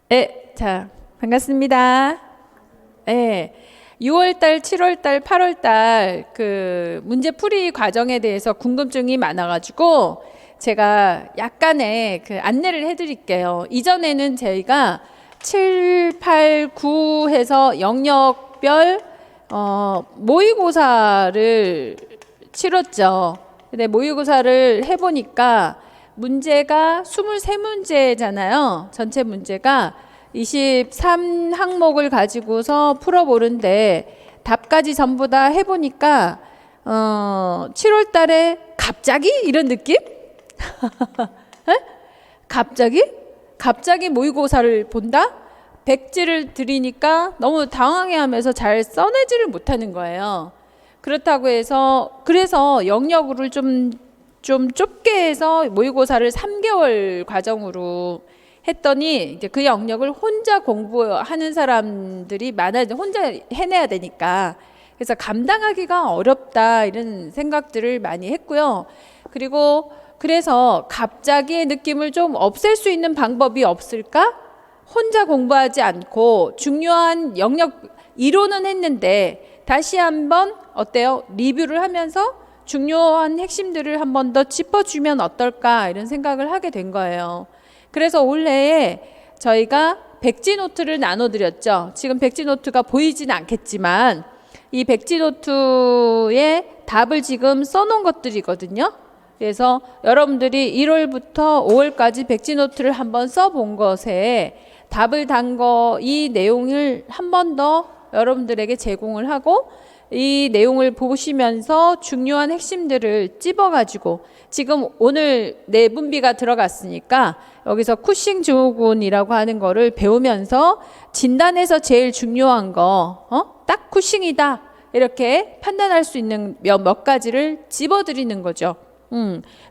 네, 자, 반갑습니다. 네, 6월달, 7월달, 8월달 그 문제풀이 과정에 대해서 궁금증이 많아가지고 제가 약간의 그 안내를 해드릴게요. 이전에는 저희가 7, 8, 9 해서 영역별 모의고사를 치렀죠. 근데 모의고사를 해보니까 문제가 23문제잖아요. 전체 문제가 23항목을 가지고서 풀어보는데 답까지 전부 다 해보니까 7월 달에 갑자기 이런 느낌? 갑자기? 갑자기 모의고사를 본다? 백지를 드리니까 너무 당황해하면서 잘 써내지를 못하는 거예요. 그렇다고 해서 그래서 영역을 좀 좁게 해서 모의고사를 3개월 과정으로 했더니 이제 그 영역을 혼자 공부하는 사람들이 많아 혼자 해내야 되니까 그래서 감당하기가 어렵다 이런 생각들을 많이 했고요. 그리고 그래서 갑자기 느낌을 좀 없앨 수 있는 방법이 없을까? 혼자 공부하지 않고 중요한 영역 이론은 했는데 다시 한번 어때요? 리뷰를 하면서 중요한 핵심들을 한 번 더 짚어주면 어떨까 이런 생각을 하게 된 거예요. 그래서 올해에 저희가 백지노트를 나눠드렸죠. 지금 백지노트가 보이지는 않겠지만 이 백지노트에 답을 지금 써놓은 것들이거든요. 그래서 여러분들이 1월부터 5월까지 백지노트를 한번 써본 것에 답을 단 거 이 내용을 한 번 더 여러분들에게 제공을 하고 이 내용을 보시면서 중요한 핵심들을 찝어가지고 지금 오늘 내분비가 들어갔으니까 여기서 쿠싱 증후군이라고 하는 거를 배우면서 진단에서 제일 중요한 거, 딱 쿠싱이다 이렇게 판단할 수 있는 몇 가지를 집어드리는 거죠.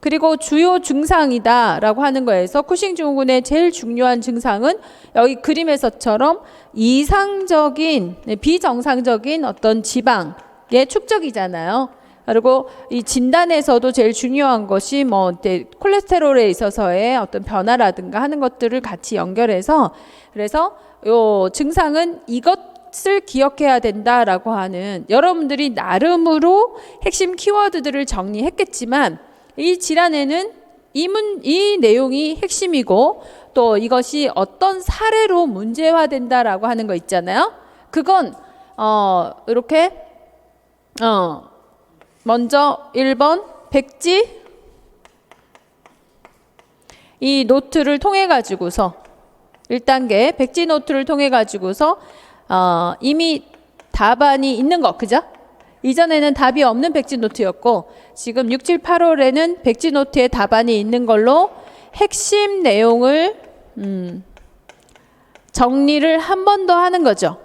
그리고 주요 증상이다라고 하는 거에서 쿠싱 증후군의 제일 중요한 증상은 여기 그림에서처럼 이상적인 비정상적인 어떤 지방의 축적이잖아요. 그리고 이 진단에서도 제일 중요한 것이 뭐 콜레스테롤에 있어서의 어떤 변화라든가 하는 것들을 같이 연결해서 그래서 요 증상은 이것을 기억해야 된다라고 하는 여러분들이 나름으로 핵심 키워드들을 정리했겠지만 이 질환에는 이 내용이 핵심이고 또 이것이 어떤 사례로 문제화된다라고 하는 거 있잖아요. 그건 이렇게 먼저 1번 백지 이 노트를 통해 가지고서 1단계 백지 노트를 통해 가지고서 이미 답안이 있는 거 그죠? 이전에는 답이 없는 백지 노트였고 지금 6, 7, 8월에는 백지 노트에 답안이 있는 걸로 핵심 내용을 정리를 한 번 더 하는 거죠.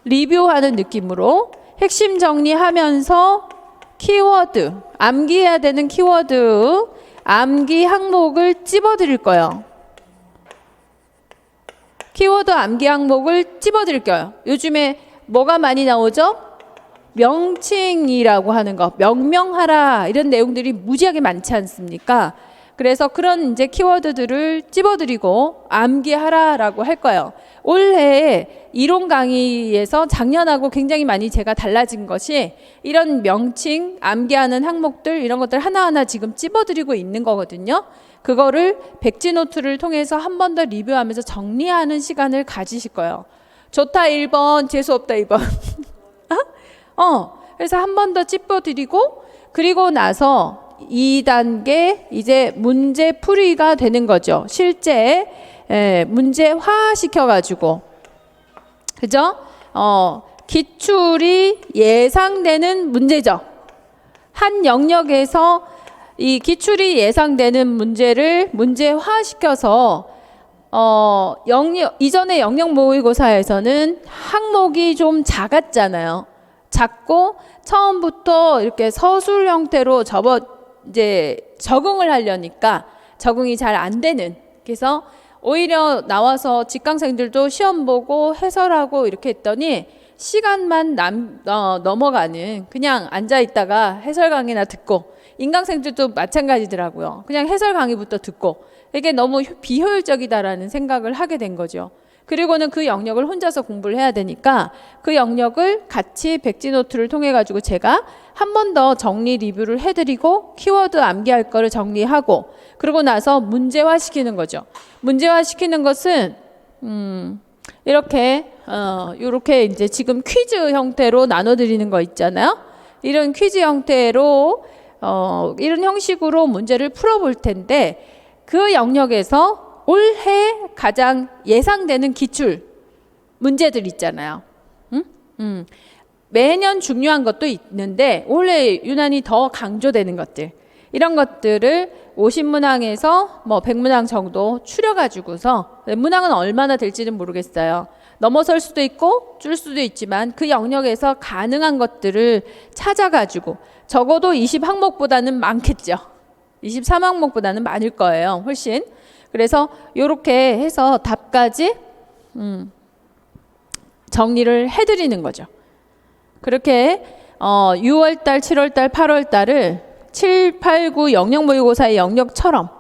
리뷰하는 느낌으로 핵심 정리하면서 키워드, 암기해야 되는 키워드, 암기 항목을 찝어드릴 거예요. 키워드 암기 항목을 찝어드릴 거예요. 요즘에 뭐가 많이 나오죠? 명칭이라고 하는 거, 명명하라 이런 내용들이 무지하게 많지 않습니까? 그래서 그런 이제 키워드들을 찝어드리고 암기하라라고 할 거예요. 올해 이론 강의에서 작년하고 굉장히 많이 제가 달라진 것이 이런 명칭, 암기하는 항목들 이런 것들 하나하나 지금 찝어드리고 있는 거거든요. 그거를 백지노트를 통해서 한 번 더 리뷰하면서 정리하는 시간을 가지실 거예요. 좋다 1번, 재수없다 2번. 그래서 한 번 더 짚어드리고 그리고 나서 2단계 이제 문제 풀이가 되는 거죠. 실제 문제화 시켜가지고 그죠? 기출이 예상되는 문제죠. 한 영역에서 이 기출이 예상되는 문제를 문제화 시켜서 이전에 영역 모의고사에서는 항목이 좀 작았잖아요. 작고 처음부터 이렇게 서술 형태로 이제 적응을 하려니까 적응이 잘 안 되는. 그래서 오히려 나와서 직강생들도 시험 보고 해설하고 이렇게 했더니 시간만 넘어가는 그냥 앉아 있다가 해설 강의나 듣고 인강생들도 마찬가지더라고요. 그냥 해설 강의부터 듣고 이게 너무 비효율적이다라는 생각을 하게 된 거죠. 그리고는 그 영역을 혼자서 공부를 해야 되니까 그 영역을 같이 백지노트를 통해 가지고 제가 한 번 더 정리 리뷰를 해드리고 키워드 암기할 거를 정리하고 그러고 나서 문제화 시키는 거죠. 문제화 시키는 것은 이렇게 이제 지금 퀴즈 형태로 나눠드리는 거 있잖아요. 이런 퀴즈 형태로 이런 형식으로 문제를 풀어볼 텐데 그 영역에서 올해 가장 예상되는 기출 문제들 있잖아요. 매년 중요한 것도 있는데 올해 유난히 더 강조되는 것들 이런 것들을 50문항에서 뭐 100문항 정도 추려가지고서 문항은 얼마나 될지는 모르겠어요. 넘어설 수도 있고 줄 수도 있지만 그 영역에서 가능한 것들을 찾아가지고 적어도 20항목보다는 많겠죠. 23항목보다는 많을 거예요. 훨씬. 그래서 이렇게 해서 답까지 정리를 해드리는 거죠. 그렇게 6월달, 7월달, 8월달을 7, 8, 9 영역 모의고사의 영역처럼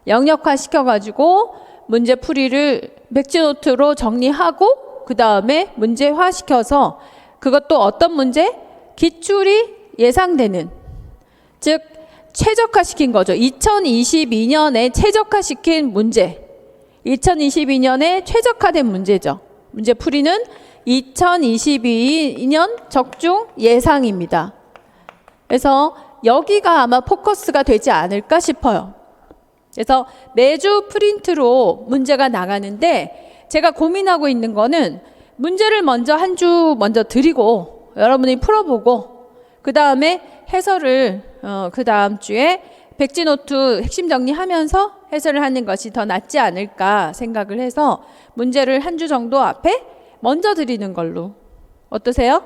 영역화 시켜가지고 문제풀이를 백지노트로 정리하고 그 다음에 문제화 시켜서 그것도 어떤 문제? 기출이 예상되는 즉 최적화시킨 거죠. 2022년에 최적화시킨 문제 2022년에 최적화된 문제죠. 문제풀이는 2022년 적중 예상입니다. 그래서 여기가 아마 포커스가 되지 않을까 싶어요. 그래서 매주 프린트로 문제가 나가는데 제가 고민하고 있는 거는 문제를 먼저 한 주 먼저 드리고 여러분이 풀어보고 그 다음에 해설을 그 다음 주에 백지노트 핵심 정리하면서 해설을 하는 것이 더 낫지 않을까 생각을 해서 문제를 한 주 정도 앞에 먼저 드리는 걸로 어떠세요?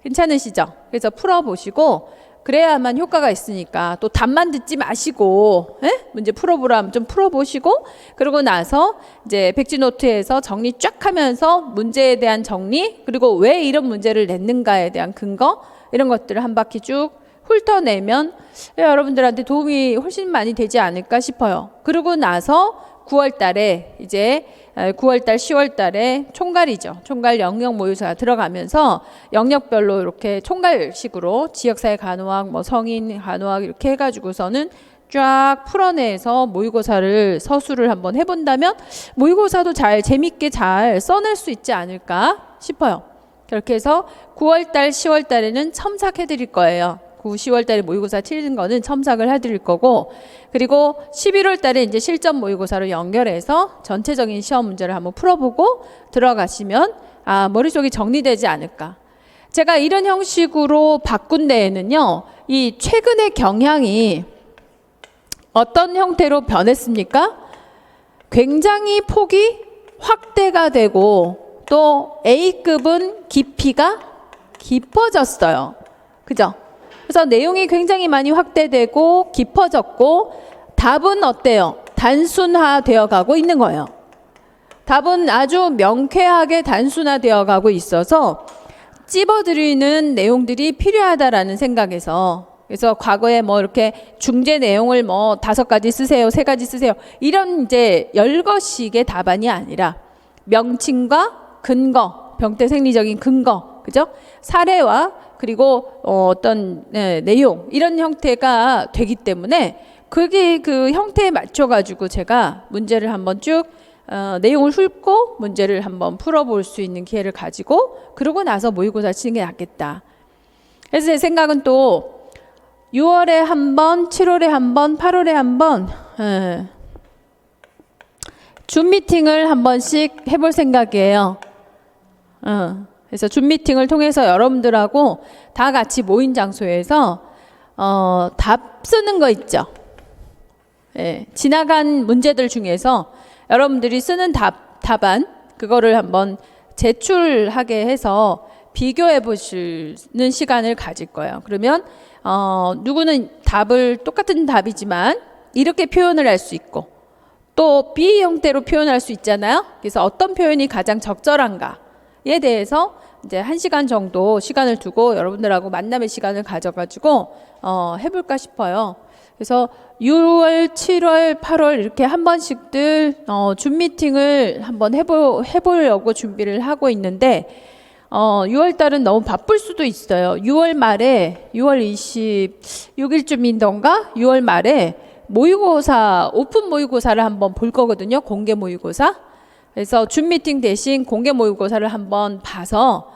괜찮으시죠? 그래서 풀어보시고 그래야만 효과가 있으니까 또 답만 듣지 마시고 문제 풀어보라면 좀 풀어보시고 그러고 나서 이제 백지노트에서 정리 쫙 하면서 문제에 대한 정리 그리고 왜 이런 문제를 냈는가에 대한 근거 이런 것들을 한 바퀴 쭉 훑어내면 여러분들한테 도움이 훨씬 많이 되지 않을까 싶어요. 그러고 나서 9월 달에 이제 9월 달, 10월 달에 총괄이죠. 총괄 영역 모의고사가 들어가면서 영역별로 이렇게 총괄식으로 지역사회 간호학, 뭐 성인 간호학 이렇게 해가지고서는 쫙 풀어내서 모의고사를 서술을 한번 해본다면 모의고사도 잘 재밌게 잘 써낼 수 있지 않을까 싶어요. 그렇게 해서 9월 달, 10월 달에는 첨삭해 드릴 거예요. 9, 10월 달에 모의고사 치는 거는 첨삭을 해드릴 거고 그리고 11월 달에 이제 실전 모의고사로 연결해서 전체적인 시험 문제를 한번 풀어보고 들어가시면 머릿속이 정리되지 않을까. 제가 이런 형식으로 바꾼 데에는요. 이 최근의 경향이 어떤 형태로 변했습니까? 굉장히 폭이 확대가 되고 또 A급은 깊이가 깊어졌어요. 그죠? 그래서 내용이 굉장히 많이 확대되고 깊어졌고 답은 어때요? 단순화되어 가고 있는 거예요. 답은 아주 명쾌하게 단순화되어 가고 있어서 찝어드리는 내용들이 필요하다라는 생각에서 그래서 과거에 뭐 이렇게 중재 내용을 뭐 5가지 쓰세요, 3가지 쓰세요 이런 이제 열거식의 답안이 아니라 명칭과 근거, 병태 생리적인 근거, 그죠? 사례와 그리고 어떤 내용 이런 형태가 되기 때문에 그게 그 형태에 맞춰 가지고 제가 문제를 한번 쭉 내용을 훑고 문제를 한번 풀어볼 수 있는 기회를 가지고 그러고 나서 모의고사 치는 게 낫겠다. 그래서 제 생각은 또 6월에 한 번, 7월에 한 번, 8월에 한 번 줌 미팅을 한 번씩 해볼 생각이에요. 그래서 줌 미팅을 통해서 여러분들하고 다 같이 모인 장소에서 답 쓰는 거 있죠. 지나간 문제들 중에서 여러분들이 쓰는 답안 그거를 한번 제출하게 해서 비교해 보시는 시간을 가질 거예요. 그러면 누구는 답을 똑같은 답이지만 이렇게 표현을 할 수 있고 또 B 형태로 표현할 수 있잖아요. 그래서 어떤 표현이 가장 적절한가에 대해서 이제 1시간 정도 시간을 두고 여러분들하고 만남의 시간을 가져가지고 해볼까 싶어요. 그래서 6월, 7월, 8월 이렇게 한 번씩들 줌 미팅을 한번 해보려고 준비를 하고 있는데 6월 달은 너무 바쁠 수도 있어요. 6월 말에 6월 26일쯤인던가 6월 말에 모의고사 오픈 모의고사를 한번 볼 거거든요. 공개 모의고사. 그래서 줌 미팅 대신 공개 모의고사를 한번 봐서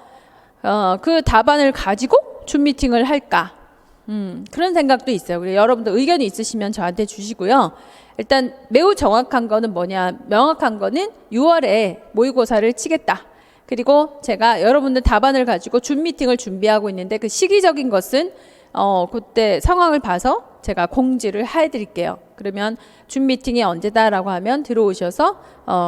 그 답안을 가지고 줌 미팅을 할까? 그런 생각도 있어요. 그래서 여러분들 의견이 있으시면 저한테 주시고요. 일단 매우 정확한 거는 뭐냐? 명확한 거는 6월에 모의고사를 치겠다. 그리고 제가 여러분들 답안을 가지고 줌 미팅을 준비하고 있는데 그 시기적인 것은 그때 상황을 봐서 제가 공지를 해드릴게요. 그러면 줌 미팅이 언제다라고 하면 들어오셔서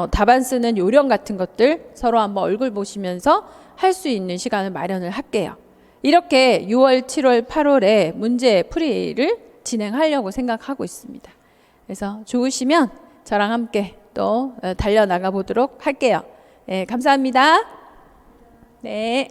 답안 쓰는 요령 같은 것들 서로 한번 얼굴 보시면서 할 수 있는 시간을 마련을 할게요. 이렇게 6월, 7월, 8월에 문제 풀이를 진행하려고 생각하고 있습니다. 그래서 좋으시면 저랑 함께 또 달려나가 보도록 할게요. 네, 감사합니다. 네.